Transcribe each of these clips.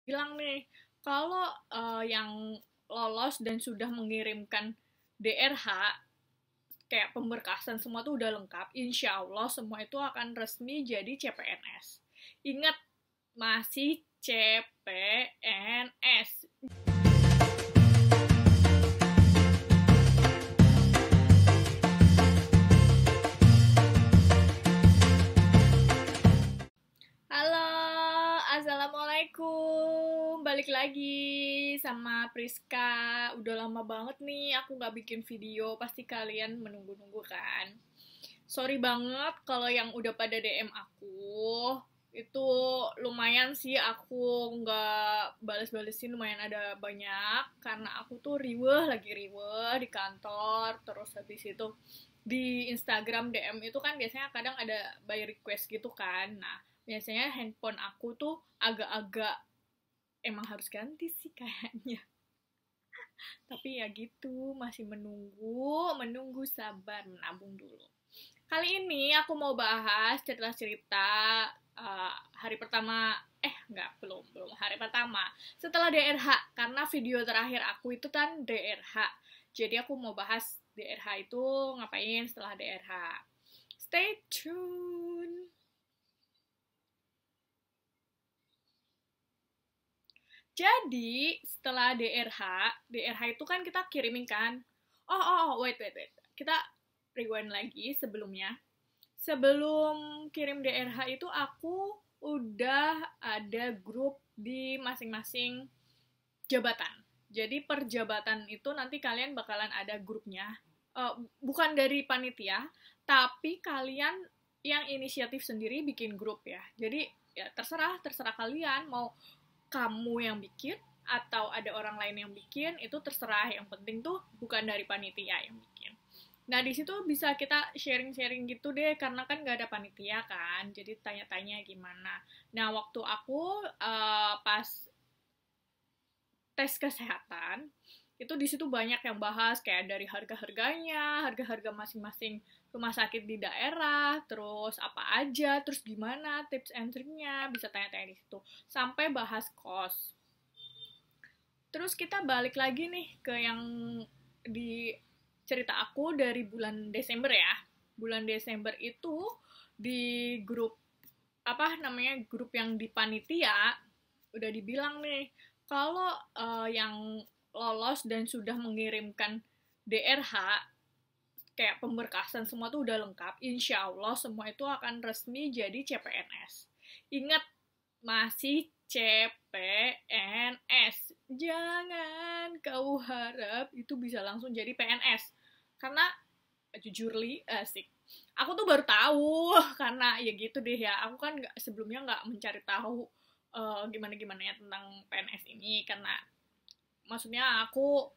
Bilang nih, kalau yang lolos dan sudah mengirimkan DRH, kayak pemberkasan semua tuh udah lengkap, insya Allah semua itu akan resmi jadi CPNS. Ingat, masih CPNS. Halo, Assalamualaikum. Balik lagi sama Priska. Udah lama banget nih aku gak bikin video. Pasti kalian menunggu-nunggu kan? Sorry banget kalau yang udah pada DM aku. Itu lumayan sih aku nggak bales-balesin, lumayan ada banyak. Karena aku tuh lagi riweh di kantor. Terus habis itu di Instagram DM itu kan biasanya kadang ada by request gitu kan. Nah, biasanya handphone aku tuh agak-agak emang harus ganti sih kayaknya. Tapi ya gitu, masih menunggu sabar, menabung dulu. Kali ini aku mau bahas cerita-cerita hari pertama, enggak, belum hari pertama. Setelah DRH, karena video terakhir aku itu kan DRH. Jadi aku mau bahas DRH itu ngapain setelah DRH. Stay tune. Jadi, setelah DRH itu kan kita kirimin kan. Wait. Kita rewind lagi sebelumnya. Sebelum kirim DRH itu aku udah ada grup di masing-masing jabatan. Jadi per jabatan itu nanti kalian bakalan ada grupnya. Bukan dari panitia, tapi kalian yang inisiatif sendiri bikin grup ya. Jadi ya terserah kalian mau kamu yang bikin atau ada orang lain yang bikin, itu terserah. Yang penting tuh bukan dari panitia yang bikin. Nah, di situ bisa kita sharing-sharing gitu deh, karena kan gak ada panitia kan, jadi tanya-tanya gimana. Nah, waktu aku pas tes kesehatan, itu di situ banyak yang bahas, kayak dari harga-harganya, harga-harga masing-masing rumah sakit di daerah, terus apa aja, terus gimana tips and triknya, bisa tanya-tanya di situ. Sampai bahas kos. Terus kita balik lagi nih ke yang di cerita aku dari bulan Desember ya. Bulan Desember itu di grup apa namanya, grup yang di panitia udah dibilang nih kalau yang lolos dan sudah mengirimkan DRH, kayak pemberkasan semua tuh udah lengkap, insya Allah semua itu akan resmi jadi CPNS. Ingat, masih CPNS. Jangan kau harap itu bisa langsung jadi PNS. Karena jujur asik. Aku tuh baru tahu karena ya gitu deh ya. Aku kan sebelumnya nggak mencari tahu gimana-gimana ya tentang PNS ini, karena maksudnya aku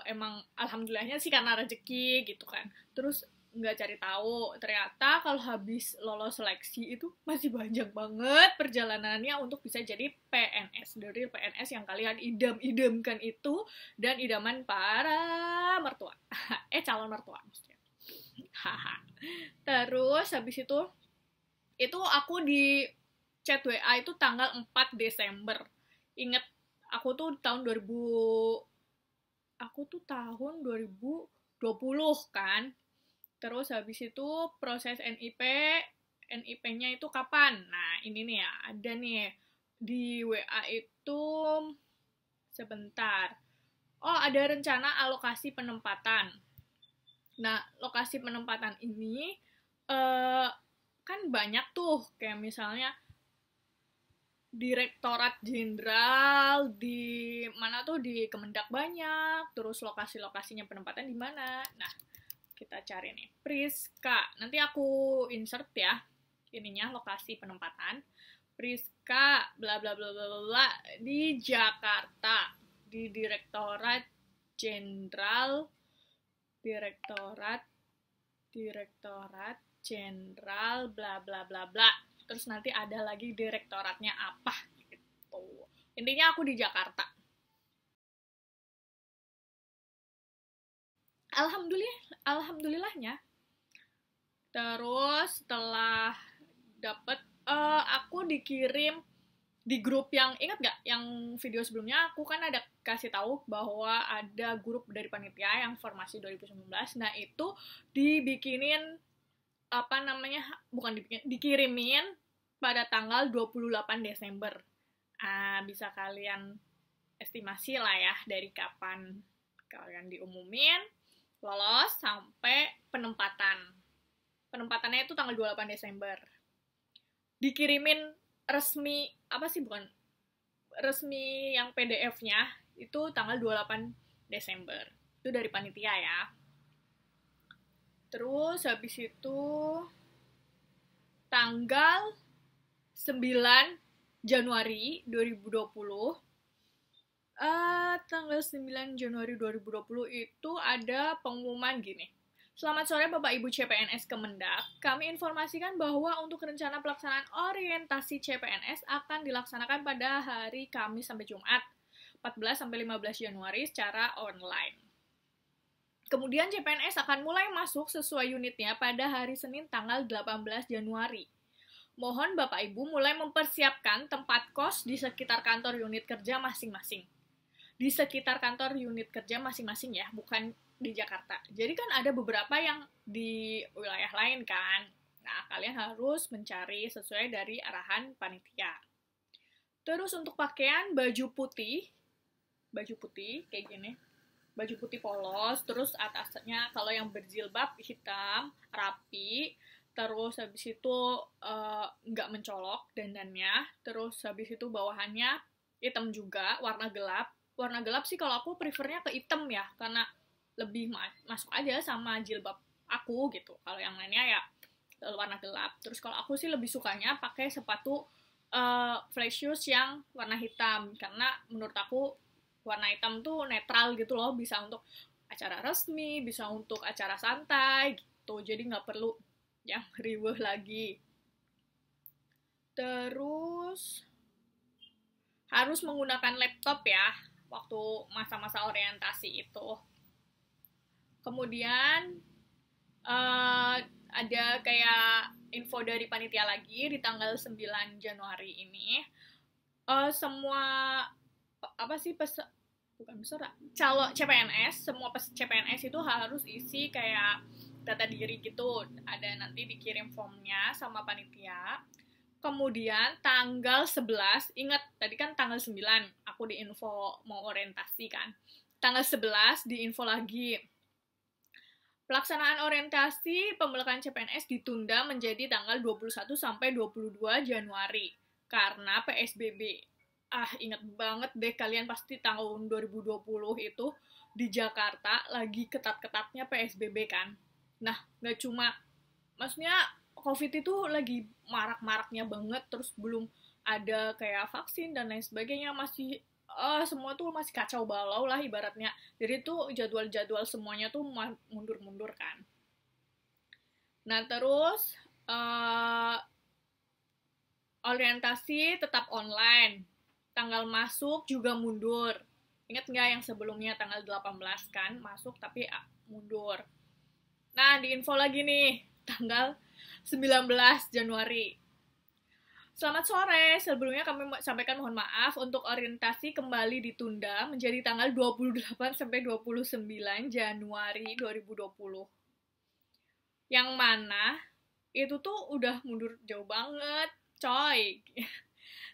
emang alhamdulillahnya sih karena rezeki gitu kan. Terus nggak cari tahu, ternyata kalau habis lolos seleksi itu masih banyak banget perjalanannya untuk bisa jadi PNS, dari PNS yang kalian idam-idamkan itu dan idaman para mertua calon mertua maksudnya. Haha. Terus habis itu aku di chat WA itu tanggal 4 Desember. Ingat, aku tuh tahun 2000 aku tuh tahun 2020 kan. Terus habis itu proses NIP-nya itu kapan? Nah, ini nih ya, ada nih di WA itu sebentar. Oh, ada rencana alokasi penempatan. Nah, lokasi penempatan ini kan banyak tuh, kayak misalnya Direktorat Jenderal di mana tuh, di Kemendak banyak, terus lokasi-lokasinya penempatan di mana. Nah, kita cari nih, Priska. Nanti aku insert ya ininya, lokasi penempatan. Priska bla bla bla bla bla di Jakarta, di Direktorat Jenderal Direktorat Direktorat Jenderal bla bla bla bla. Terus nanti ada lagi direktoratnya apa gitu. Intinya aku di Jakarta. Alhamdulillahnya. Terus setelah dapet aku dikirim di grup yang ingat gak yang video sebelumnya aku kan ada kasih tahu bahwa ada grup dari panitia yang formasi 2019. Nah itu dibikinin apa namanya, bukan dikirimin pada tanggal 28 Desember. Bisa kalian estimasi lah ya dari kapan kalian diumumin lolos sampai penempatan. Penempatannya itu tanggal 28 Desember. Dikirimin resmi, bukan resmi yang PDF-nya itu tanggal 28 Desember. Itu dari panitia ya. Terus habis itu tanggal 9 Januari 2020 tanggal 9 Januari 2020 itu ada pengumuman gini. Selamat sore Bapak Ibu CPNS Kemendak. Kami informasikan bahwa untuk rencana pelaksanaan orientasi CPNS akan dilaksanakan pada hari Kamis sampai Jumat 14 sampai 15 Januari secara online. Kemudian CPNS akan mulai masuk sesuai unitnya pada hari Senin tanggal 18 Januari. Mohon Bapak Ibu mulai mempersiapkan tempat kos di sekitar kantor unit kerja masing-masing. Di sekitar kantor unit kerja masing-masing ya, bukan di Jakarta. Jadi kan ada beberapa yang di wilayah lain kan. Nah, kalian harus mencari sesuai dari arahan panitia. Terus untuk pakaian baju putih kayak gini. Baju putih polos, terus atasnya kalau yang berjilbab hitam, rapi, terus habis itu nggak mencolok dandannya, terus habis itu bawahannya hitam juga, warna gelap. Warna gelap sih kalau aku prefernya ke hitam ya, karena lebih masuk aja sama jilbab aku gitu. Kalau yang lainnya ya warna gelap. Terus kalau aku sih lebih sukanya pakai sepatu flat shoes yang warna hitam, karena menurut aku warna hitam tuh netral gitu loh, bisa untuk acara resmi, bisa untuk acara santai gitu, jadi nggak perlu yang riweuh lagi. Terus harus menggunakan laptop ya waktu masa-masa orientasi itu. Kemudian ada kayak info dari panitia lagi di tanggal 9 Januari ini. Semua calon CPNS, semua CPNS itu harus isi kayak data diri gitu. Ada nanti dikirim formnya sama panitia. Kemudian tanggal 11, ingat tadi kan tanggal 9 aku diinfo mau orientasi kan. Tanggal 11 diinfo lagi. Pelaksanaan orientasi pembelakangan CPNS ditunda menjadi tanggal 21 sampai 22 Januari karena PSBB. Ingat banget deh kalian pasti tahun 2020 itu di Jakarta lagi ketat-ketatnya PSBB kan. Nah, nggak cuma, maksudnya COVID itu lagi marak-maraknya banget, terus belum ada kayak vaksin dan lain sebagainya, masih semua tuh masih kacau balau lah ibaratnya. Jadi tuh jadwal-jadwal semuanya tuh mundur-mundur kan. Nah terus orientasi tetap online, tanggal masuk juga mundur. Ingat nggak yang sebelumnya tanggal 18 kan masuk tapi mundur. Nah diinfo lagi nih tanggal 19 Januari. Selamat sore, sebelumnya kami sampaikan mohon maaf untuk orientasi kembali ditunda menjadi tanggal 28 sampai 29 Januari 2020. Yang mana itu tuh udah mundur jauh banget, coy.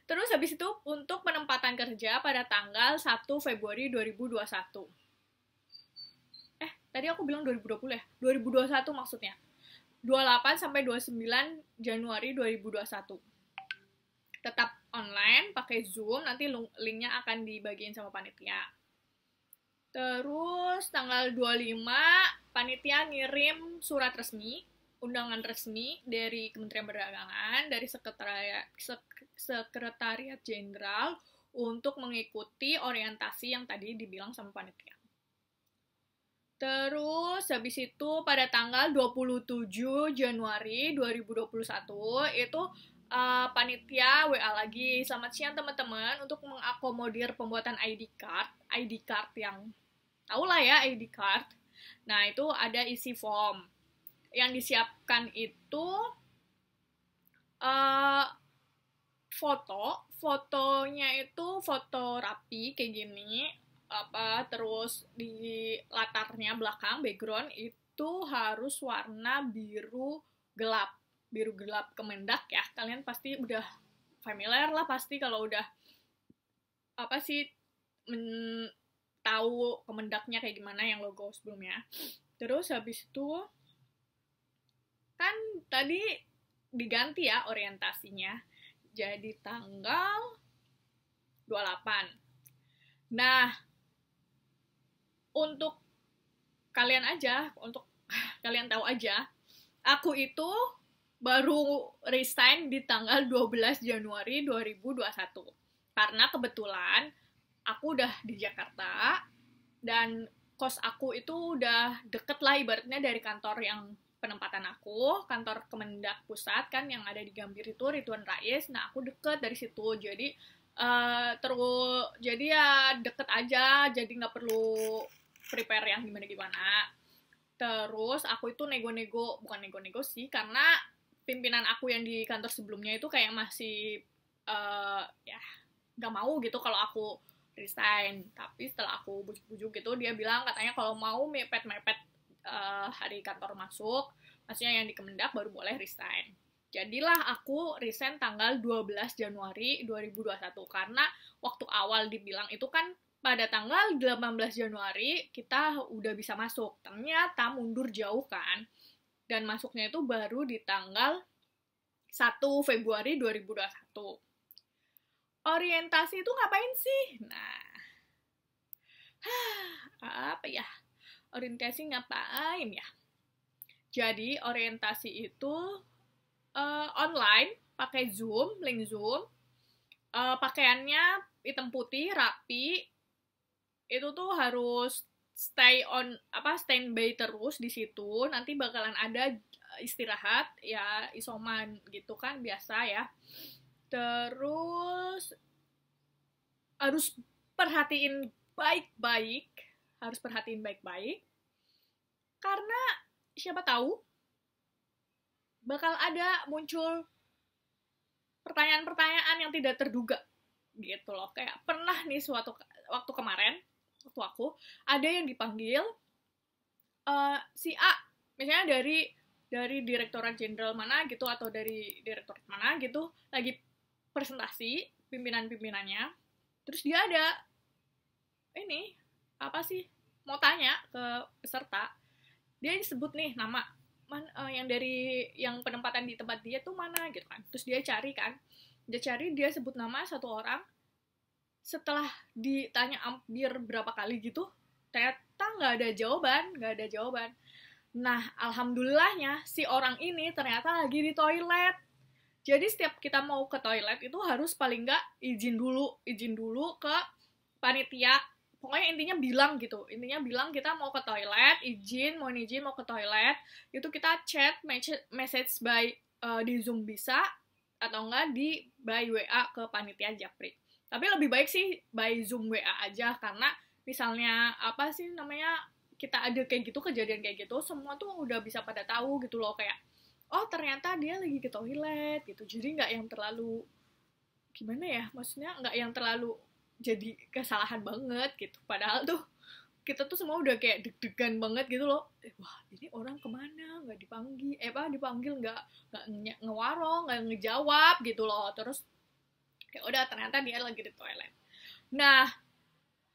Terus habis itu untuk penempatan kerja pada tanggal 1 Februari 2021. Tadi aku bilang 2020 ya? 2021 maksudnya. 28 sampai 29 Januari 2021. Tetap online, pakai Zoom, nanti linknya akan dibagiin sama panitia. Terus tanggal 25, panitia ngirim surat resmi, undangan resmi dari Kementerian Perdagangan, dari Sekretariat Jenderal untuk mengikuti orientasi yang tadi dibilang sama panitia. Terus habis itu pada tanggal 27 Januari 2021 itu panitia WA lagi, selamat siang teman-teman, untuk mengakomodir pembuatan ID card yang tahu lah ya ID card. Nah itu ada isi form yang disiapkan itu fotonya itu foto rapi kayak gini, terus di latarnya belakang background itu harus warna biru gelap kemendak ya. Kalian pasti udah familiar lah pasti kalau udah tahu kemendaknya kayak gimana yang logo sebelumnya. Terus habis itu kan tadi diganti ya orientasinya jadi tanggal 28. Nah, untuk kalian tahu aja, aku itu baru resign di tanggal 12 Januari 2021. Karena kebetulan aku udah di Jakarta, dan kos aku itu udah deket lah ibaratnya dari kantor yang penempatan aku, kantor Kemendak Pusat kan yang ada di Gambir itu, Ridwan Rais. Nah, aku deket dari situ, jadi jadi ya deket aja, jadi nggak perlu prepare yang gimana-gimana. Terus aku itu bukan nego-nego sih, karena pimpinan aku yang di kantor sebelumnya itu kayak masih ya nggak mau gitu kalau aku resign. Tapi setelah aku bujuk-bujuk gitu, dia bilang katanya kalau mau mepet-mepet hari kantor masuk, maksudnya yang di Kemendak, baru boleh resign. Jadilah aku resign tanggal 12 Januari 2021, karena waktu awal dibilang itu kan pada tanggal 18 Januari kita udah bisa masuk. Ternyata mundur jauh kan, dan masuknya itu baru di tanggal 1 Februari 2021. Orientasi itu ngapain sih? Nah, apa ya? Orientasi ngapain ya? Jadi orientasi itu online, pakai Zoom, link Zoom. Pakaiannya hitam putih, rapi. Itu tuh harus standby terus di situ. Nanti bakalan ada istirahat, ya isoman gitu kan biasa ya. Terus harus perhatiin baik-baik, karena siapa tahu bakal ada muncul pertanyaan-pertanyaan yang tidak terduga gitu loh. Kayak pernah nih suatu waktu kemarin, waktu aku ada yang dipanggil si A, misalnya dari direktorat jenderal mana gitu, atau dari direktorat mana gitu, lagi presentasi pimpinan-pimpinannya. Terus dia ada mau tanya ke peserta, dia disebut nih nama yang penempatan di tempat dia tuh mana gitu kan. Terus dia sebut nama satu orang. Setelah ditanya hampir berapa kali gitu, ternyata nggak ada jawaban. Nah, alhamdulillahnya si orang ini ternyata lagi di toilet. Jadi setiap kita mau ke toilet itu harus paling nggak izin dulu ke panitia. Pokoknya intinya bilang kita mau ke toilet, mau ke toilet. Itu kita chat message by di Zoom bisa, atau enggak by WA ke panitia Japri. Tapi lebih baik sih by Zoom WA aja, karena misalnya kita ada kayak gitu, kejadian kayak gitu, semua tuh udah bisa pada tahu gitu loh, kayak oh ternyata dia lagi ke toilet gitu. Jadi nggak yang terlalu gimana ya, maksudnya nggak yang terlalu jadi kesalahan banget gitu. Padahal tuh kita tuh semua udah kayak deg-degan banget gitu loh. Wah, ini orang kemana? Nggak dipanggil nggak ngewarong, nggak ngejawab gitu loh. Terus kayak udah, ternyata dia lagi di toilet. Nah,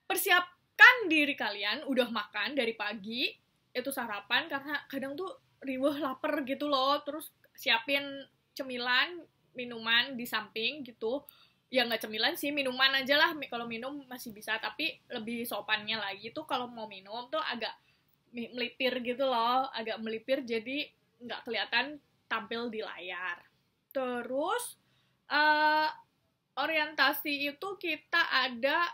persiapkan diri kalian udah makan dari pagi, itu sarapan, karena kadang tuh riweh lapar gitu loh. Terus siapin cemilan, minuman di samping gitu. Ya nggak cemilan sih, minuman aja lah. Kalau minum masih bisa, tapi lebih sopannya lagi tuh kalau mau minum tuh agak melipir gitu loh, jadi nggak kelihatan tampil di layar. Terus orientasi itu kita ada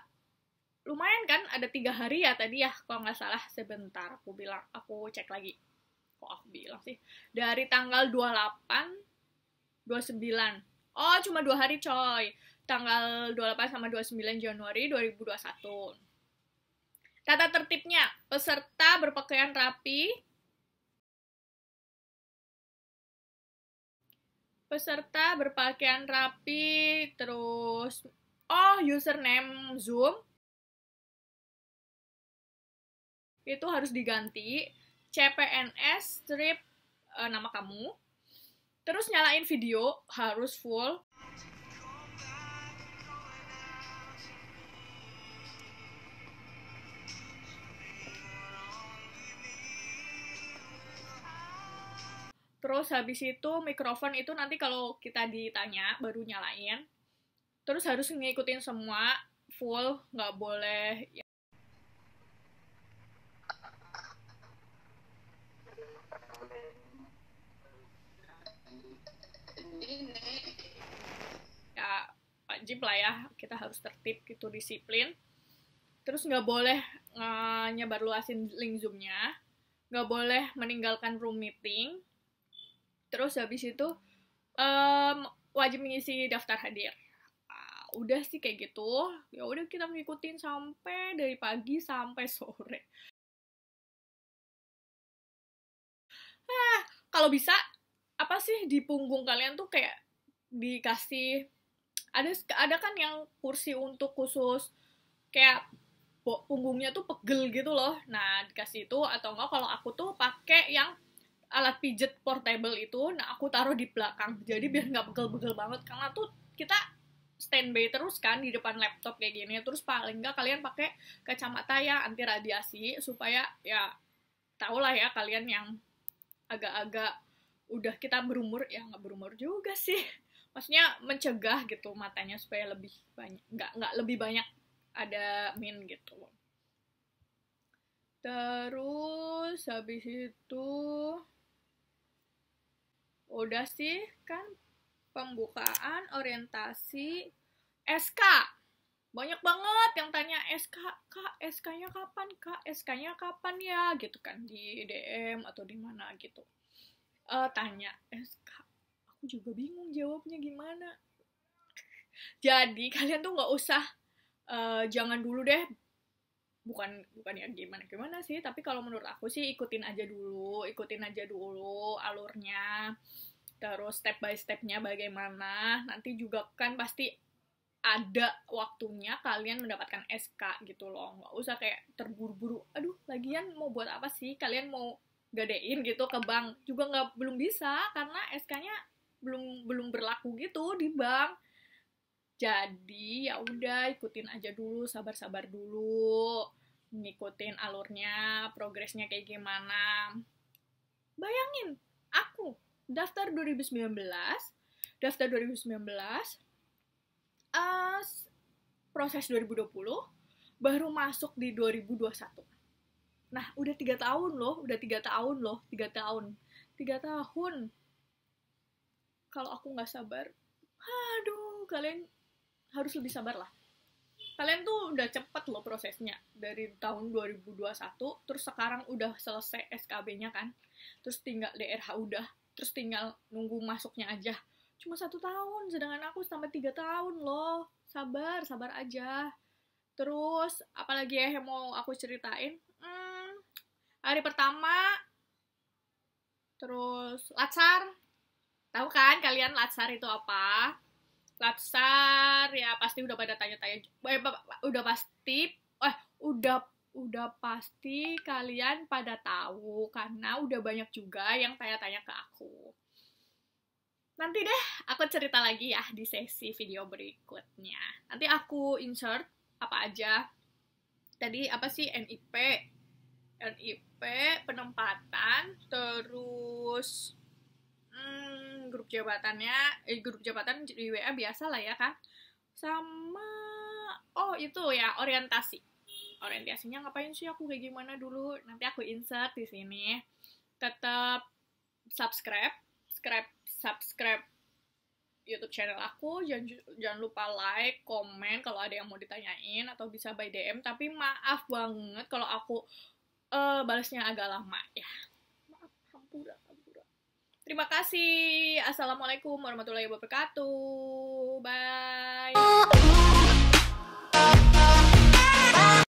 lumayan kan, ada 3 hari ya tadi ya kalau nggak salah. Sebentar, aku cek lagi. Kok aku bilang sih dari tanggal 28 29, oh cuma 2 hari coy, tanggal 28 sama 29 Januari 2021. Tata tertibnya, peserta berpakaian rapi, Peserta berpakaian rapi, terus username Zoom itu harus diganti, CPNS strip nama kamu, terus nyalain video harus full. Terus habis itu mikrofon itu nanti kalau kita ditanya baru nyalain. Terus harus ngikutin semua full, nggak boleh ya, wajib lah ya, kita harus tertib gitu, disiplin. Terus nggak boleh nyebar luasin link Zoom-nya, nggak boleh meninggalkan room meeting. Terus habis itu wajib mengisi daftar hadir. Udah sih kayak gitu. Ya udah kita ngikutin sampai dari pagi sampai sore. Kalau bisa apa sih di punggung kalian tuh kayak dikasih ada kan yang kursi untuk khusus kayak punggungnya tuh pegel gitu loh. Nah, dikasih itu atau enggak kalau aku tuh pakai yang alat pijet portable itu, nah aku taruh di belakang, jadi biar nggak pegel-pegel banget, karena tuh kita standby terus kan di depan laptop kayak gini. Terus paling nggak kalian pakai kacamata yang anti radiasi supaya ya tau lah ya kalian yang agak-agak udah kita berumur, ya nggak berumur juga sih, maksudnya mencegah gitu matanya supaya lebih banyak, nggak lebih banyak ada min gitu. Terus habis itu udah sih kan pembukaan, orientasi, SK. Banyak banget yang tanya SK, Kak, SK-nya kapan, Kak? SK-nya kapan ya? Gitu kan, di DM atau di mana gitu. Tanya, SK. Aku juga bingung jawabnya gimana. Jadi, kalian tuh nggak usah, jangan dulu deh, bukan ya gimana sih, tapi kalau menurut aku sih ikutin aja dulu alurnya, terus step by stepnya bagaimana, nanti juga kan pasti ada waktunya kalian mendapatkan SK gitu loh, nggak usah kayak terburu-buru, aduh lagian mau buat apa sih, kalian mau gadein gitu ke bank juga belum bisa karena SK-nya belum berlaku gitu di bank. Jadi ya udah ikutin aja dulu, sabar-sabar dulu, ngikutin alurnya, progresnya kayak gimana. Bayangin, aku daftar 2019, proses 2020, baru masuk di 2021. Nah, udah 3 tahun loh, 3 tahun. Kalau aku nggak sabar, aduh, kalian harus lebih sabar lah. Kalian tuh udah cepet loh prosesnya. Dari tahun 2021, terus sekarang udah selesai SKB-nya kan. Terus tinggal DRH udah. Terus tinggal nunggu masuknya aja. Cuma 1 tahun, sedangkan aku sampai 3 tahun loh. Sabar aja. Terus, apalagi ya yang mau aku ceritain? Hari pertama, terus Latsar. Tahu kan kalian Latsar itu apa? Latsar ya pasti udah pada tanya-tanya, udah pasti kalian pada tahu karena udah banyak juga yang tanya-tanya ke aku. Nanti deh aku cerita lagi ya di sesi video berikutnya. Nanti aku insert apa aja. Tadi apa sih NIP, penempatan, terus grup jabatan di WA biasa lah ya kan, sama itu ya orientasinya ngapain sih, aku kayak gimana dulu, nanti aku insert di sini. Tetap subscribe YouTube channel aku, jangan lupa like, komen kalau ada yang mau ditanyain, atau bisa by DM, tapi maaf banget kalau aku balasnya agak lama ya, maaf, hampura. Terima kasih. Assalamualaikum warahmatullahi wabarakatuh. Bye.